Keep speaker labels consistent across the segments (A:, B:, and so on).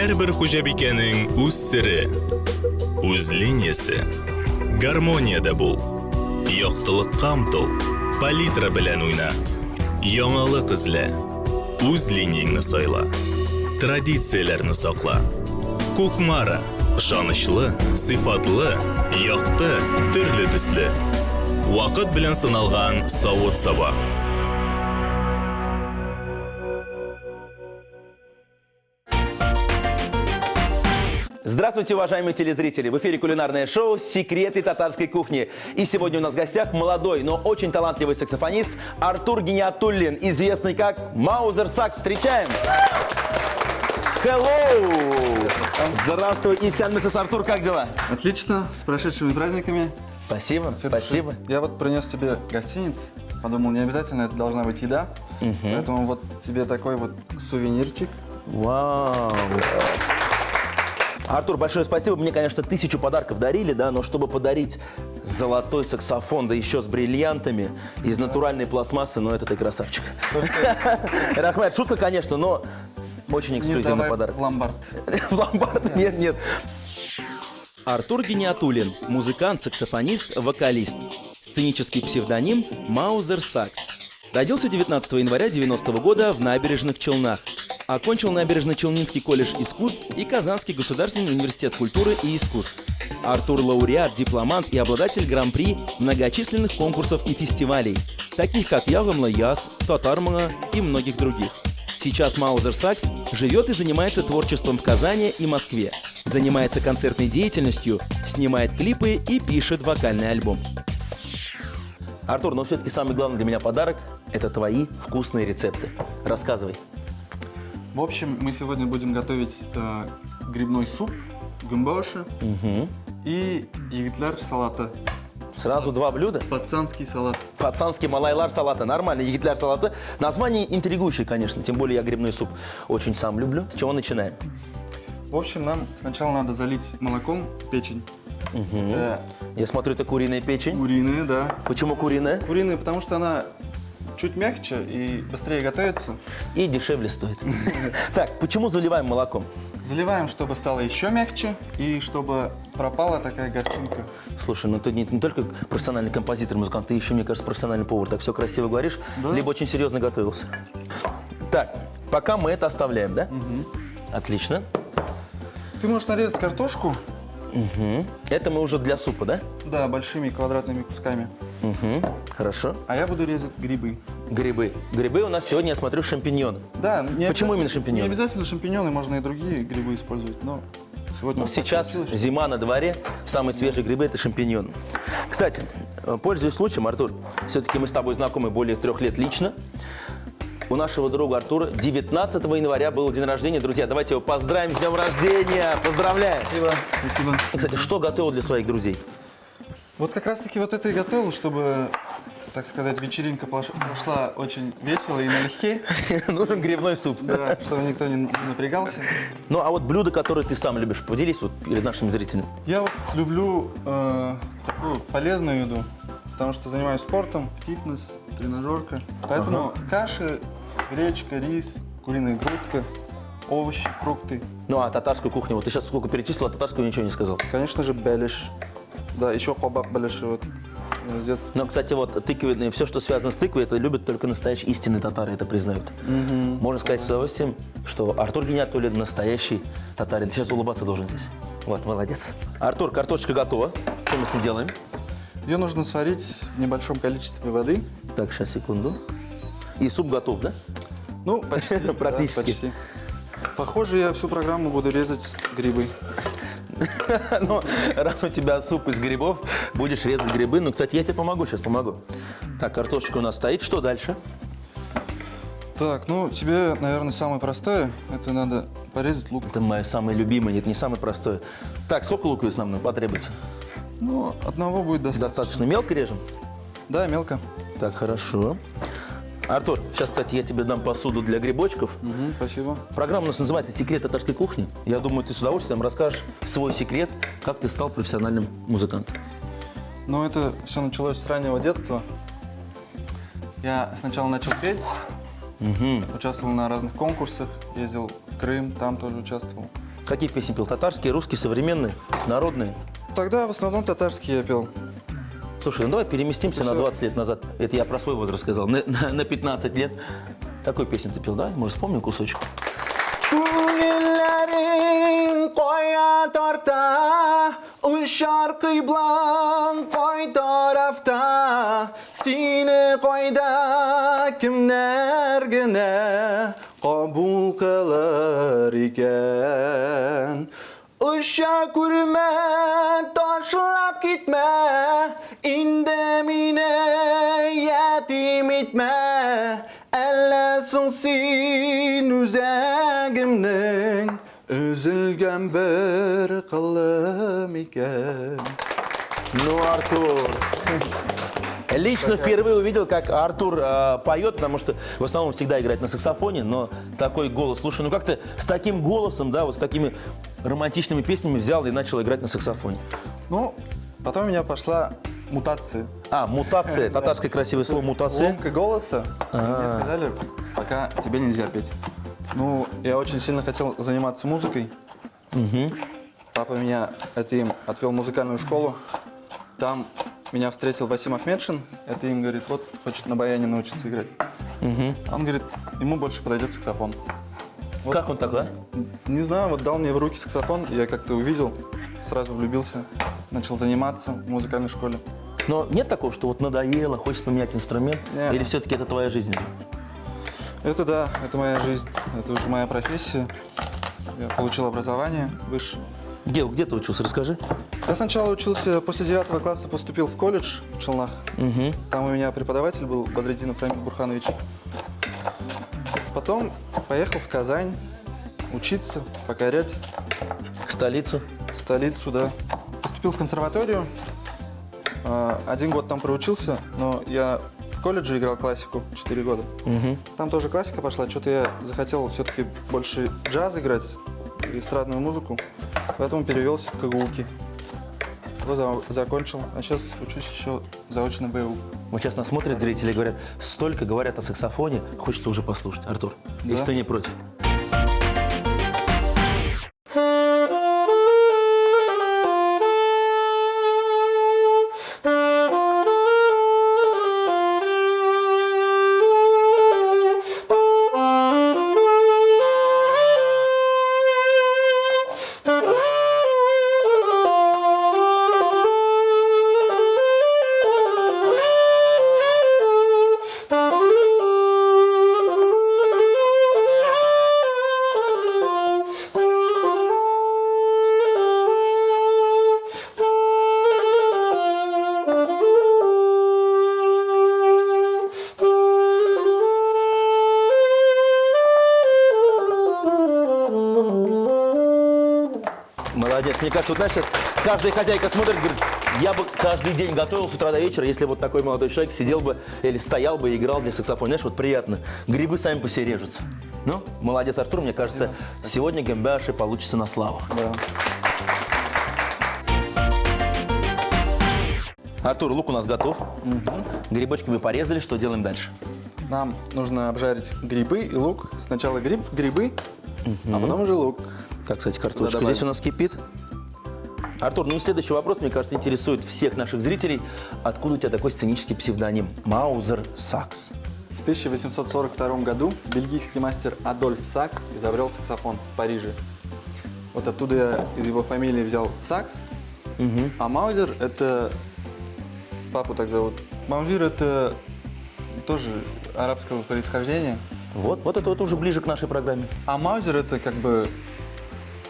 A: Her bir xo'jabikaning o'z siri, o'z liniyasi. Garmoniyada bo'l. Yoqtiliqqa umtul. Palitra bilan o'yna. Yangilik izla. O'z liniyangni sayla. Traditsiyalarni saqla. Ko'kmara ishonchli, sifatli, yoqti, turli tusli. Vaqt bilan sinalgan sovut sava.
B: Здравствуйте, уважаемые телезрители! В эфире кулинарное шоу «Секреты татарской кухни». И сегодня у нас в гостях молодой, но очень талантливый саксофонист Артур Гиниатуллин, известный как Маузер Сакс. Встречаем! Hello! Здравствуй, Исян Мессес Артур, как дела?
C: Отлично, с прошедшими праздниками.
B: Спасибо, спасибо.
C: Я вот принес тебе гостиниц, подумал, не обязательно это должна быть еда, поэтому вот тебе такой вот сувенирчик.
B: Вау! Артур, большое спасибо. Мне, конечно, 1000 подарков дарили, да, но чтобы подарить золотой саксофон, да еще с бриллиантами, из натуральной пластмассы, ну это ты красавчик. Рахмет, шутка, конечно, но очень эксклюзивный подарок.
C: В ломбард.
B: В ломбард? Нет, нет. Артур Гиниатуллин, музыкант, саксофонист, вокалист. Сценический псевдоним Маузер Сакс. Родился 19 января 90 года в Набережных Челнах. Окончил Набережно-Челнинский колледж искусств и Казанский государственный университет культуры и искусств. Артур – лауреат, дипломант и обладатель гран-при многочисленных конкурсов и фестивалей, таких как «Ягомла Яс», «Татармана» и многих других. Сейчас Маузер Сакс живет и занимается творчеством в Казани и Москве, занимается концертной деятельностью, снимает клипы и пишет вокальный альбом. Артур, но все-таки самый главный для меня подарок – это твои вкусные рецепты. Рассказывай.
C: В общем, мы сегодня будем готовить грибной суп, гумбоши и егитлер салата.
B: Сразу два блюда?
C: Пацанский салат.
B: Пацанский малайлар салата. Нормально, егитлер салата. Название интригующее, конечно. Тем более я грибной суп очень сам люблю. С чего начинаем?
C: В общем, нам сначала надо залить молоком печень.
B: Я смотрю, это куриная печень.
C: Куриные, да.
B: Почему куриная?
C: Куриные, потому что она чуть мягче и быстрее готовится.
B: И дешевле стоит. Так, почему заливаем молоком?
C: Заливаем, чтобы стало еще мягче и чтобы пропала такая горчинка.
B: Слушай, ну ты не только профессиональный композитор, музыкант, ты еще, мне кажется, профессиональный повар. Так все красиво говоришь,
C: да?
B: Либо очень серьезно готовился. Так, пока мы это оставляем, да? Отлично.
C: Ты можешь нарезать картошку.
B: Это мы уже для супа, да?
C: Да, большими квадратными кусками.
B: Хорошо.
C: А я буду резать грибы.
B: Грибы. Грибы у нас сегодня, я смотрю, шампиньоны.
C: Да.
B: Почему именно шампиньоны?
C: Не обязательно шампиньоны, можно и другие грибы использовать, но сегодня...
B: Ну, сейчас зима на дворе, самые свежие грибы – это шампиньоны. Кстати, пользуясь случаем, Артур, все-таки мы с тобой знакомы более 3 лет лично. У нашего друга Артура 19 января был день рождения. Друзья, давайте его поздравим с днем рождения. Поздравляем.
C: Спасибо.
B: И, кстати, что готовил для своих друзей?
C: Вот как раз-таки вот это и готовил, чтобы, так сказать, вечеринка прошла очень весело и налегке.
B: Нужен грибной суп.
C: Да, чтобы никто не напрягался.
B: Ну, а вот блюдо, которое ты сам любишь, поделись вот перед нашими зрителями.
C: Я вот люблю такую полезную еду, потому что занимаюсь спортом, фитнес, тренажерка. Поэтому каши, гречка, рис, куриная грудка, овощи, фрукты.
B: Ну, а татарскую кухню, вот ты сейчас сколько перечислил, а татарскую ничего не сказал.
C: Конечно же, беляш. Да, еще кабак беляш вот с детства.
B: Но, кстати, вот тыквенные, все, что связано с тыквой, это любят только настоящие истинные татары, это признают. Можно сказать с удовольствием, что Артур Гиниатуллин настоящий татарин. Ты сейчас улыбаться должен здесь. Вот, молодец. Артур, картошечка готова. Что мы с ней делаем?
C: Ее нужно сварить в небольшом количестве воды.
B: Так, сейчас, секунду. И суп готов, да?
C: Ну, почти.
B: Практически.
C: Да, почти. Похоже, я всю программу буду резать грибы.
B: Ну, раз у тебя суп из грибов, будешь резать грибы. Ну, кстати, я тебе помогу, сейчас помогу. Так, картошечка у нас стоит. Что дальше?
C: Так, ну, тебе, наверное, самое простое. Это надо порезать лук.
B: Это мое самое любимое, это не самое простое. Так, сколько луковиц нам потребуется?
C: Ну, одного будет достаточно.
B: Достаточно мелко режем?
C: Да, мелко.
B: Так, хорошо. Артур, сейчас, кстати, я тебе дам посуду для грибочков.
C: Спасибо.
B: Программа у нас называется «Секрет татарской кухни». Я думаю, ты с удовольствием расскажешь свой секрет, как ты стал профессиональным музыкантом.
C: Ну, это все началось с раннего детства. Я сначала начал петь, участвовал на разных конкурсах, ездил в Крым, там тоже участвовал.
B: Какие песни пел? Татарские, русские, современные, народные?
C: Тогда в основном татарский я пел.
B: Слушай, ну давай переместимся на 20 лет назад. Это я про свой возраст сказал. На 15 лет. Такую песню ты пел, да? Может, вспомним кусочек?
C: Күңелләрен кая тарта, Учар кыйблаң кай тарафта, Сине кайда кемнәр генә кабул кылыр икән. Ұша күрмә, ташлап китмә, Инде мине ятим итмә, Әллә соң син үзәгемнең Үзелгән бер кылым икән.
B: Ну, Артур. Лично впервые увидел, как Артур поет, потому что в основном всегда играет на саксофоне, но такой голос. Слушай, ну как ты с таким голосом, да, вот с такими романтичными песнями взял и начал играть на саксофоне?
C: Ну, потом у меня пошла мутация.
B: Мутация. Татарское красивое слово мутация.
C: Ломка голоса. Мне сказали, пока тебе нельзя петь. Ну, я очень сильно хотел заниматься музыкой. Папа меня отвел в музыкальную школу. Там меня встретил Васим Ахмедшин. Это им говорит, вот, хочет на баяне научиться играть. Он говорит, ему больше подойдет саксофон. Вот,
B: Как он так, да?
C: не знаю, вот дал мне в руки саксофон, я как-то увидел, сразу влюбился, начал заниматься в музыкальной школе.
B: Но нет такого, что вот надоело, хочешь поменять инструмент?
C: Нет.
B: Или все-таки это твоя жизнь?
C: Это да, это моя жизнь, это уже моя профессия. Я получил образование высшее.
B: Где ты учился, расскажи.
C: Я сначала учился, после 9 класса поступил в колледж в Челнах. Там у меня преподаватель был Бадреддинов Рамиль Бурханович. Потом поехал в Казань учиться, покорять
B: Столицу.
C: столицу, да. Поступил в консерваторию. 1 год там проучился, но я в колледже играл классику 4 года. Там тоже классика пошла. Что-то я захотел все-таки больше джаз играть, эстрадную музыку. Поэтому перевелся в КГУКи. Его закончил, а сейчас учусь еще заочно БУ.
B: Вот сейчас нас смотрят зрители и говорят, столько говорят о саксофоне, хочется уже послушать. Артур, если ты не против. Молодец. Мне кажется, вот знаешь, сейчас каждая хозяйка смотрит, говорит, я бы каждый день готовил с утра до вечера, если вот такой молодой человек сидел бы или стоял бы и играл для саксофона. Знаешь, вот приятно. Грибы сами по себе режутся. Ну, молодец, Артур. Мне кажется, сегодня Гембяши получится на славу.
C: Да.
B: Артур, лук у нас готов. Грибочки мы порезали. Что делаем дальше?
C: Нам нужно обжарить грибы и лук. Сначала грибы, а потом уже лук.
B: Так, кстати, картошка
C: добавим.
B: здесь у нас кипит. Артур, ну и следующий вопрос, мне кажется, интересует всех наших зрителей. Откуда у тебя такой сценический псевдоним Маузер Сакс?
C: В 1842 году бельгийский мастер Адольф Сакс изобрел саксофон в Париже. Вот оттуда я из его фамилии взял Сакс, а Маузер – это… Папу так зовут. Маузер – это тоже арабского происхождения.
B: Вот это вот уже ближе к нашей программе.
C: А Маузер – это как бы…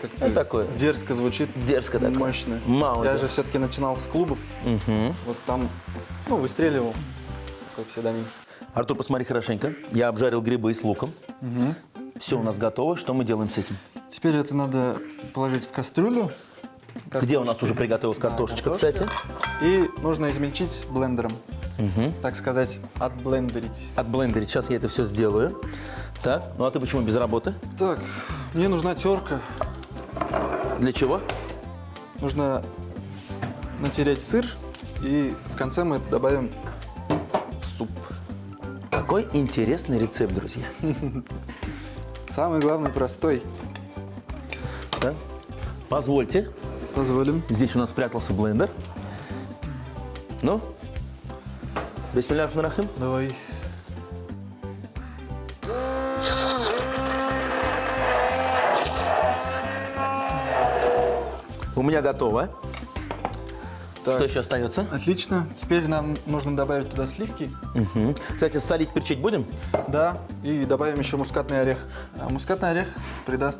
C: Как-то
B: Это такое.
C: дерзко звучит.
B: Дерзко такое.
C: Мощно.
B: Маузер.
C: Я же все-таки начинал с клубов. Вот там, выстреливал. Такой псевдоним.
B: Артур, посмотри хорошенько. Я обжарил грибы с луком. Все у нас готово. Что мы делаем с этим?
C: Теперь это надо положить в кастрюлю.
B: Где у нас уже приготовилась картошечка,
C: картошка.
B: кстати?
C: И нужно измельчить блендером. Так сказать, отблендерить.
B: Отблендерить. Сейчас я это все сделаю. Так, ну а ты почему без работы?
C: Так, мне нужна терка.
B: Для чего?
C: Нужно натереть сыр. И в конце мы добавим суп.
B: Какой интересный рецепт, друзья.
C: Самый главный простой.
B: Да? Позвольте.
C: Позволим.
B: Здесь у нас спрятался блендер. Ну? Бисмилляхи рахмани рахим.
C: Давай.
B: У меня готово.
C: Так.
B: Что еще остается?
C: Отлично. Теперь нам нужно добавить туда сливки.
B: Мгм. Кстати, солить, перчить будем?
C: Да. И добавим еще мускатный орех. А мускатный орех придаст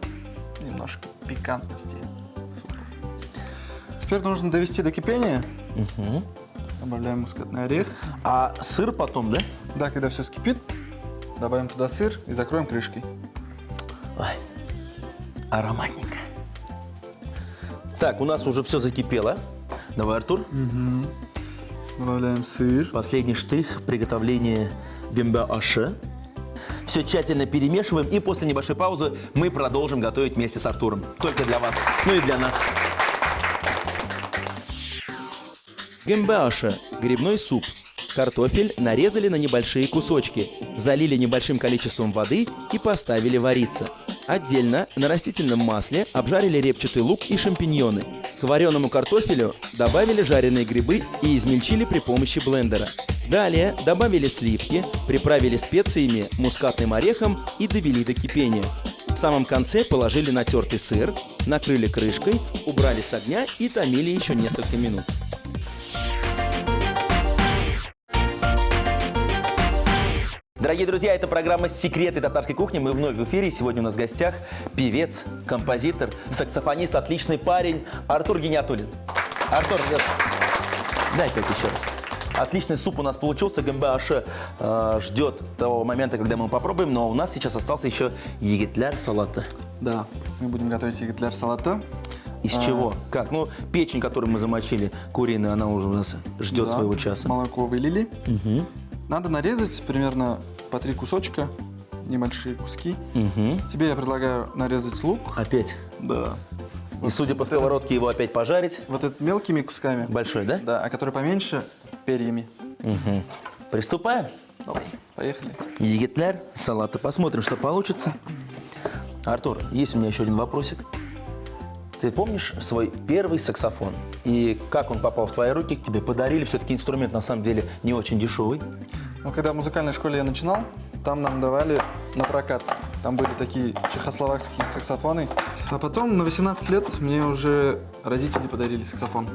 C: немножко пикантности. Теперь нужно довести до кипения. Добавляем мускатный орех.
B: А сыр потом, да?
C: Да, когда все скипит, добавим туда сыр и закроем крышкой.
B: Ой, ароматненько. Так, у нас уже все закипело. Давай, Артур.
C: Добавляем сыр.
B: Последний штрих приготовления гембе аше. Все тщательно перемешиваем, и после небольшой паузы мы продолжим готовить вместе с Артуром. Только для вас, ну и для нас. Гембе аше – грибной суп. Картофель нарезали на небольшие кусочки, залили небольшим количеством воды и поставили вариться. Отдельно на растительном масле обжарили репчатый лук и шампиньоны. К вареному картофелю добавили жареные грибы и измельчили при помощи блендера. Далее добавили сливки, приправили специями, мускатным орехом и довели до кипения. В самом конце положили натертый сыр, накрыли крышкой, убрали с огня и томили еще несколько минут. Дорогие друзья, это программа «Секреты татарской кухни». Мы вновь в эфире. Сегодня у нас в гостях певец, композитор, саксофонист, отличный парень Артур Гиниатуллин. Артур, дай-ка еще раз. Отличный суп у нас получился. Гембе аше ждет того момента, когда мы его попробуем. Но у нас сейчас остался еще егетляр салата.
C: Да, мы будем готовить егетляр салата.
B: Из чего? Как? Ну, печень, которую мы замочили, куриная, она уже у нас ждет
C: Да,
B: своего часа.
C: Молоко вылили. Надо нарезать примерно по 3 кусочка, небольшие куски. Тебе я предлагаю нарезать лук.
B: Опять.
C: Да.
B: И судя по сковородке, его опять пожарить.
C: Вот это мелкими кусками.
B: Большой, да?
C: Да, а который поменьше перьями.
B: Приступаем.
C: Давай, поехали.
B: Егетляр салата. Посмотрим, что получится. Артур, есть у меня еще один вопросик. Ты помнишь свой первый саксофон? И как он попал в твои руки, к тебе подарили? Все-таки инструмент на самом деле не очень дешевый.
C: Ну, когда в музыкальной школе я начинал, там нам давали на прокат. Там были такие чехословацкие саксофоны. А потом на 18 лет мне уже родители подарили саксофон.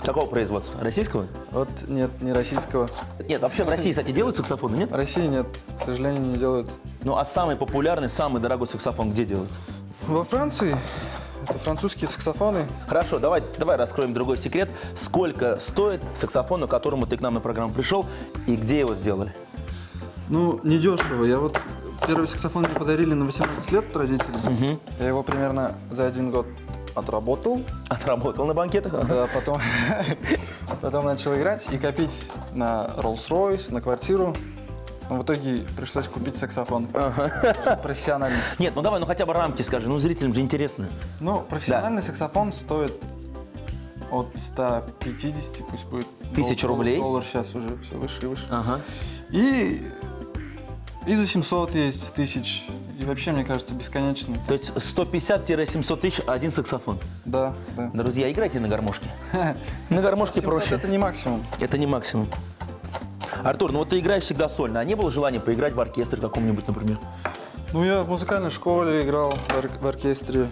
B: Какого производства? Российского?
C: Вот нет, не российского.
B: Нет, вообще в России, кстати, делают саксофоны, нет?
C: В России нет, к сожалению, не делают.
B: Ну, а самый популярный, самый дорогой саксофон где делают?
C: Во Франции это французские саксофоны.
B: Хорошо, давай раскроем другой секрет. Сколько стоит саксофон, к которому ты к нам на программу пришел, и где его сделали?
C: Ну, недешево. Я вот первый саксофон мне подарили на 18 лет родители. Я его примерно за 1 год отработал.
B: Отработал на банкетах?
C: Да, потом начал играть и копить на Rolls-Royce, на квартиру. Но в итоге пришлось купить саксофон. Профессиональный.
B: Нет, ну давай, ну хотя бы рамки скажи, ну зрителям же интересно.
C: Ну, профессиональный саксофон стоит от 150, пусть будет.
B: Тысяч рублей?
C: Доллар сейчас уже все выше и выше.
B: Ага.
C: И за 700 есть тысяч. И вообще, мне кажется, бесконечно.
B: То есть 150-700 тысяч один саксофон.
C: Да, да.
B: Друзья, играйте на гармошке. На гармошке
C: 700
B: проще.
C: это не максимум.
B: Это не максимум. Артур, ну вот ты играешь всегда сольно, а не было желания поиграть в оркестре каком-нибудь, например?
C: Ну, я в музыкальной школе играл в оркестре.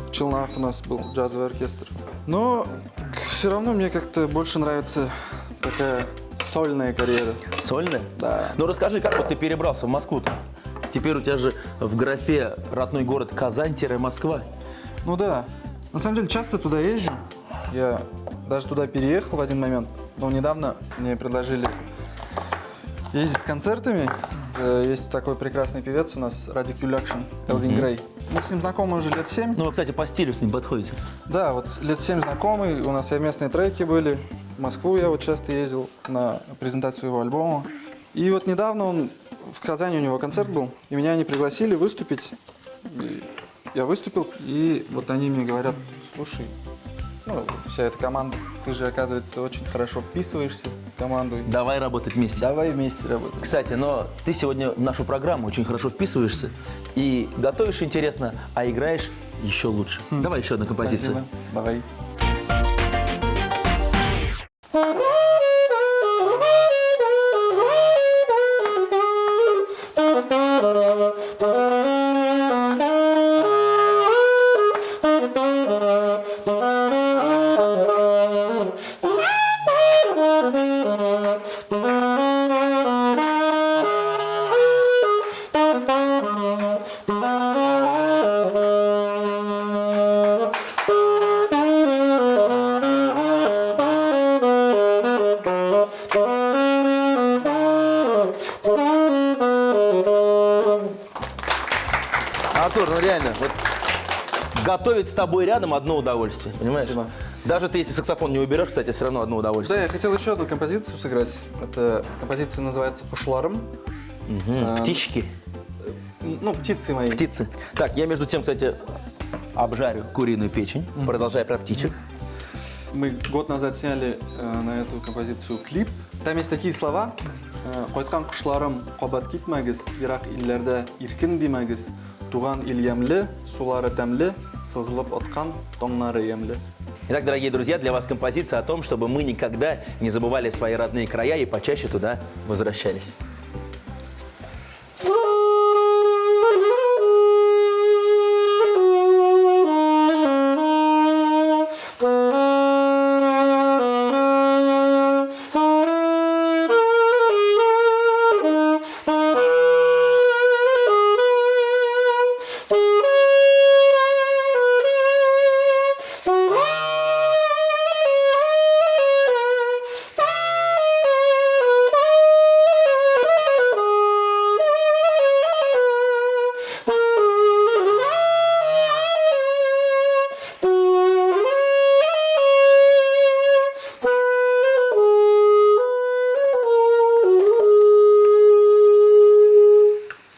C: В Челнах у нас был джазовый оркестр. Но все равно мне как-то больше нравится такая сольная карьера.
B: Сольная?
C: Да.
B: Ну расскажи, как вот ты перебрался в Москву-то? Теперь у тебя же в графе родной город Казань-Москва.
C: Ну да. На самом деле часто туда езжу. Я даже туда переехал в один момент. Но недавно мне предложили ездить с концертами. Есть такой прекрасный певец у нас, Радик Юлякшин, Элвин Грей. Мы с ним знакомы уже лет 7.
B: Ну, вы, кстати, по стилю с ним подходите.
C: Да, вот лет 7 знакомы, у нас совместные треки были. В Москву я вот часто ездил на презентацию его альбома. И вот недавно он в Казани, у него концерт был, и меня они пригласили выступить. И я выступил, и вот они мне говорят: слушай, ну, вся эта команда. Ты же, оказывается, очень хорошо вписываешься в команду.
B: Давай работать вместе.
C: Давай вместе работать.
B: Кстати, но ты сегодня в нашу программу очень хорошо вписываешься и готовишь интересно, а играешь еще лучше. Давай еще одну композицию.
C: Спасибо. Давай.
B: Артур, ну реально, вот готовить с тобой рядом одно удовольствие, понимаешь?
C: Спасибо.
B: Даже ты, если саксофон не уберешь, кстати, все равно одно
C: Да,
B: удовольствие.
C: я хотел еще одну композицию сыграть. Эта композиция называется «Пушларым».
B: Птички,
C: Ну, птицы мои.
B: птицы. Так, я между тем, кстати, обжарю куриную печень, продолжая про птичек.
C: Мы год назад сняли на эту композицию клип. Там есть такие слова. «Қойтқан құшларым қобат кетмәгіз, Ирақ илләрдә иркен бимәгіз, туған ил ямлы, сулары тәмлі, сызылып отқан тоңнары ямлы».
B: Итак, дорогие друзья, для вас композиция о том, чтобы мы никогда не забывали свои родные края и почаще туда возвращались.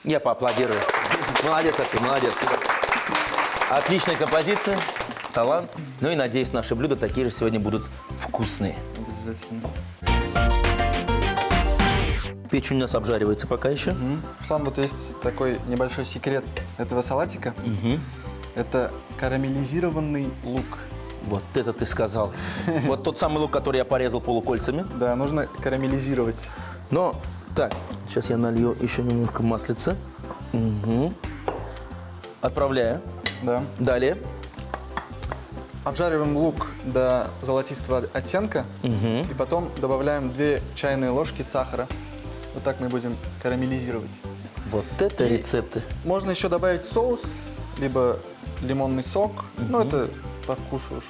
B: Я поаплодирую. Молодец, Артур, молодец. Отличная композиция, талант. Ну и надеюсь, наши блюда такие же сегодня будут вкусные.
C: Обязательно.
B: Печень у нас обжаривается пока еще.
C: Руслан, вот есть такой небольшой секрет этого салатика. Это карамелизированный лук.
B: Вот это ты сказал. Вот тот самый лук, который я порезал полукольцами.
C: Да, нужно карамелизировать.
B: Но, так, сейчас я налью еще немножко маслица. Отправляю.
C: Да.
B: Далее.
C: Обжариваем лук до золотистого оттенка. И потом добавляем 2 чайные ложки сахара. Вот так мы будем карамелизировать.
B: Вот это рецепты.
C: Можно еще добавить соус, либо лимонный сок. Ну, это по вкусу уж,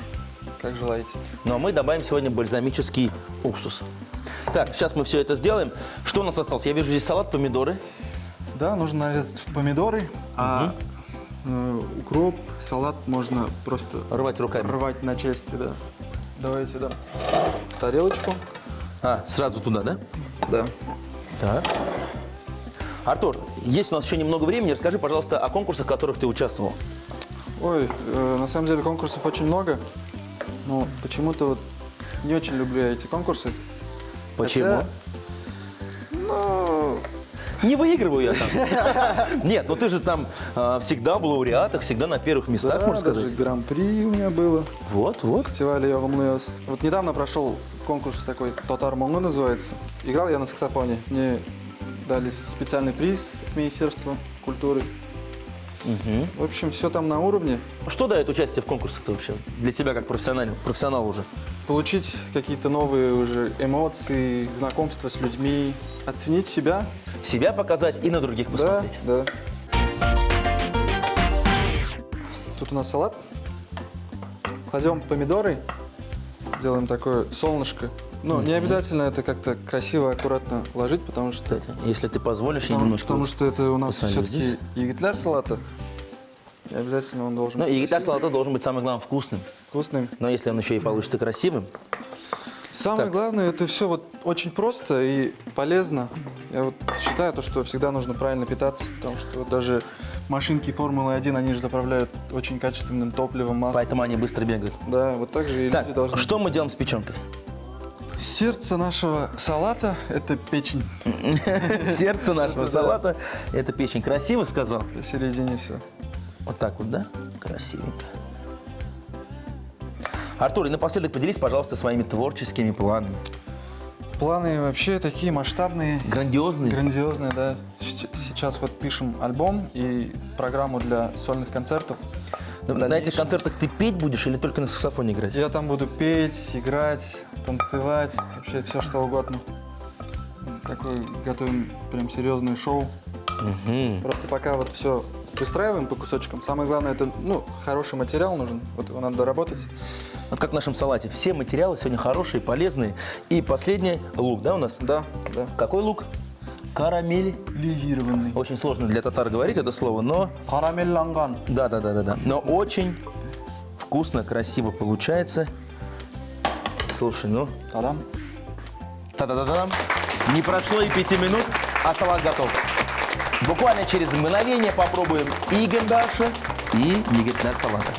C: как желаете.
B: Ну а мы добавим сегодня бальзамический уксус. Так, сейчас мы все это сделаем. Что у нас осталось? Я вижу здесь салат, помидоры.
C: Да, нужно нарезать помидоры, а укроп, салат можно просто
B: Рвать руками.
C: рвать на части, да. Давайте, да. Тарелочку.
B: А, сразу туда, да?
C: Да.
B: Так. Артур, есть у нас еще немного времени. Расскажи, пожалуйста, о конкурсах, в которых ты участвовал.
C: Ой, на самом деле конкурсов очень много, но почему-то вот не очень люблю я эти конкурсы.
B: Почему?
C: Хотя, ну,
B: Не выигрываю я там. Нет, ну ты же там всегда был в лауреатах, всегда на первых местах,
C: да,
B: можно
C: даже
B: сказать.
C: гран-при у меня было.
B: Вот, вот.
C: Фестивале Ягомлес. Вот недавно прошел конкурс такой, Татар Монгу называется. Играл я на саксофоне. Мне дали специальный приз от Министерства культуры. В общем, все там на уровне.
B: Что дает участие в конкурсах вообще? Для тебя как профессионал уже?
C: Получить какие-то новые уже эмоции, знакомства с людьми, оценить себя.
B: Себя показать и на других посмотреть.
C: Да. Тут у нас салат. Кладем помидоры, делаем такое солнышко. Ну, не обязательно это как-то красиво, аккуратно ложить, потому что...
B: Кстати, если ты позволишь, я немножко...
C: Потому что это у нас
B: посолю
C: все-таки
B: здесь.
C: егетляр салата. И обязательно он должен
B: Ну,
C: быть
B: и гитар
C: красивым,
B: салата должен быть самое главное вкусным.
C: вкусным.
B: Но если он еще и получится красивым,
C: Самое главное, это все вот очень просто и полезно. Я вот считаю, то, что всегда нужно правильно питаться, потому что вот даже машинки Формулы-1, они же заправляют очень качественным топливом, маслом.
B: Поэтому они быстро бегают.
C: Да, вот так же и
B: Так,
C: люди должны.
B: что мы делаем с печенкой?
C: Сердце нашего салата – это печень.
B: Сердце нашего салата – это печень. Красиво сказал?
C: Посередине все.
B: Вот так вот, да? Красивенько. Артур, и напоследок поделись, пожалуйста, своими творческими планами.
C: Планы вообще такие масштабные,
B: Грандиозные.
C: грандиозные, да. Сейчас вот пишем альбом и программу для сольных концертов.
B: На этих концертах ты петь будешь или только на саксофоне играть?
C: Я там буду петь, играть, танцевать, вообще все что угодно. Такое готовим прям серьезное шоу. Просто пока вот все выстраиваем по кусочкам. Самое главное, это, хороший материал нужен, вот его надо доработать.
B: Вот как в нашем салате. Все материалы сегодня хорошие, полезные. И последний лук, да, у нас?
C: Да, да.
B: Какой лук?
C: Карамелизированный.
B: Очень сложно для татар говорить это слово, но...
C: Карамелланган.
B: Да. Но очень вкусно, красиво получается. Слушай,
C: Та-дам.
B: Та-да-да-дам. Не прошло и 5 минут, а салат готов. Буквально через мгновение попробуем и гендаша, и егетлер салата.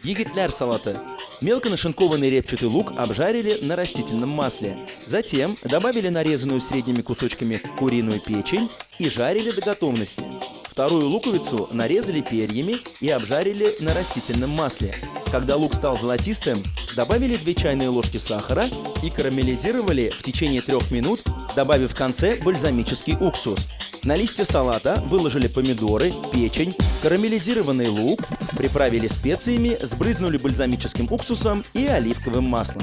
B: Егетлер салата. Мелко нашинкованный репчатый лук обжарили на растительном масле. Затем добавили нарезанную средними кусочками куриную печень и жарили до готовности. Вторую луковицу нарезали перьями и обжарили на растительном масле. Когда лук стал золотистым, добавили 2 чайные ложки сахара и карамелизировали в течение 3 минут, добавив в конце бальзамический уксус. На листья салата выложили помидоры, печень, карамелизированный лук, приправили специями, сбрызнули бальзамическим уксусом и оливковым маслом.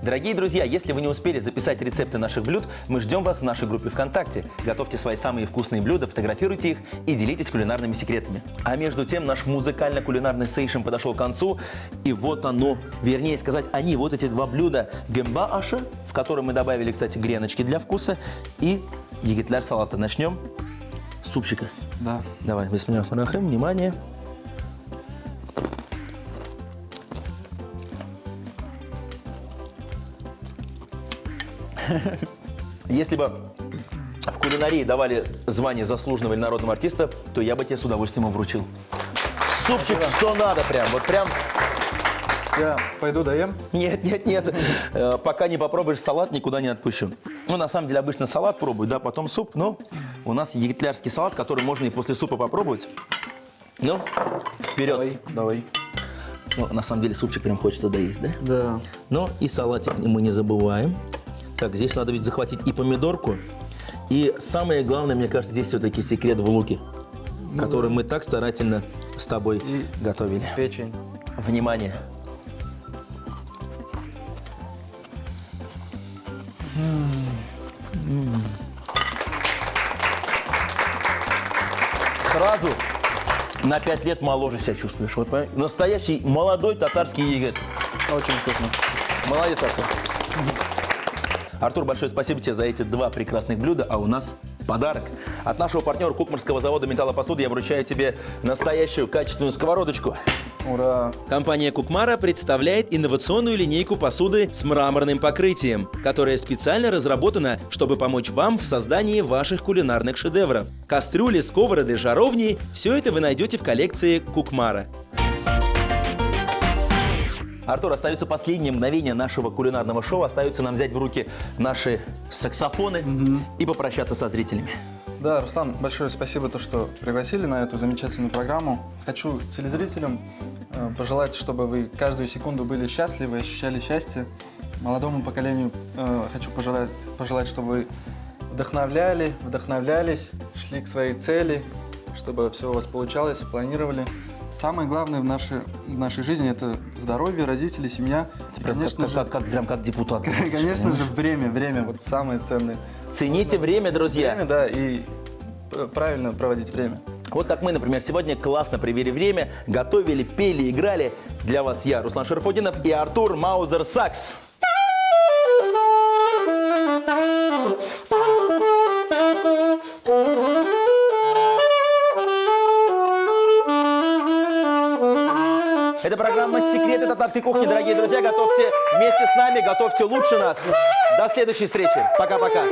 B: Дорогие друзья, если вы не успели записать рецепты наших блюд, мы ждем вас в нашей группе ВКонтакте. Готовьте свои самые вкусные блюда, фотографируйте их и делитесь кулинарными секретами. А между тем наш музыкально-кулинарный сейшн подошел к концу. И вот оно, вернее сказать, они, вот эти 2 блюда. Гемба аша, в котором мы добавили, кстати, греночки для вкуса, и егетлер салата. Начнем с супчика.
C: Да.
B: Давай, бисмиллахир-рахманир-рахим, внимание. Если бы в кулинарии давали звание заслуженного или народного артиста, то я бы тебе с удовольствием его вручил. Супчик, что надо прям, вот прям.
C: Я пойду доем.
B: Нет. Пока не попробуешь салат, никуда не отпущу. На самом деле, обычно салат пробуют, да, потом суп. Но у нас егетлерский салат, который можно и после супа попробовать. Вперед.
C: Давай.
B: На самом деле, супчик прям хочется доесть, да?
C: Да.
B: И салатик мы не забываем. Так, здесь надо ведь захватить и помидорку. И самое главное, мне кажется, здесь все-таки секрет в луке, который мы так старательно с тобой готовили.
C: Печень.
B: Внимание. Сразу на 5 лет моложе себя чувствуешь. Вот, настоящий молодой татарский егет.
C: Очень вкусно.
B: Молодец, Артур. Артур, большое спасибо тебе за эти 2 прекрасных блюда, а у нас подарок. От нашего партнера Кукмарского завода металлопосуды я вручаю тебе настоящую качественную сковородочку.
C: Ура!
B: Компания Кукмара представляет инновационную линейку посуды с мраморным покрытием, которая специально разработана, чтобы помочь вам в создании ваших кулинарных шедевров. Кастрюли, сковороды, жаровни – все это вы найдете в коллекции Кукмара. Артур, остается последнее мгновение нашего кулинарного шоу. Остается нам взять в руки наши саксофоны и попрощаться со зрителями.
C: Да, Руслан, большое спасибо, что пригласили на эту замечательную программу. Хочу телезрителям пожелать, чтобы вы каждую секунду были счастливы, ощущали счастье. Молодому поколению хочу пожелать, чтобы вы вдохновлялись, шли к своей цели, чтобы все у вас получалось, планировали. Самое главное в нашей жизни – это здоровье, родители, семья.
B: Прям как депутат.
C: Конечно же, время, вот самое ценное.
B: Цените время, друзья.
C: Время, да, и правильно проводить время.
B: Вот так мы, например, сегодня классно провели время, готовили, пели, играли. Для вас я, Руслан Шарафутдинов, и Артур Маузер Сакс. Это программа секреты татарской кухни, дорогие друзья. Готовьте вместе с нами, готовьте лучше нас. До следующей встречи. Пока-пока.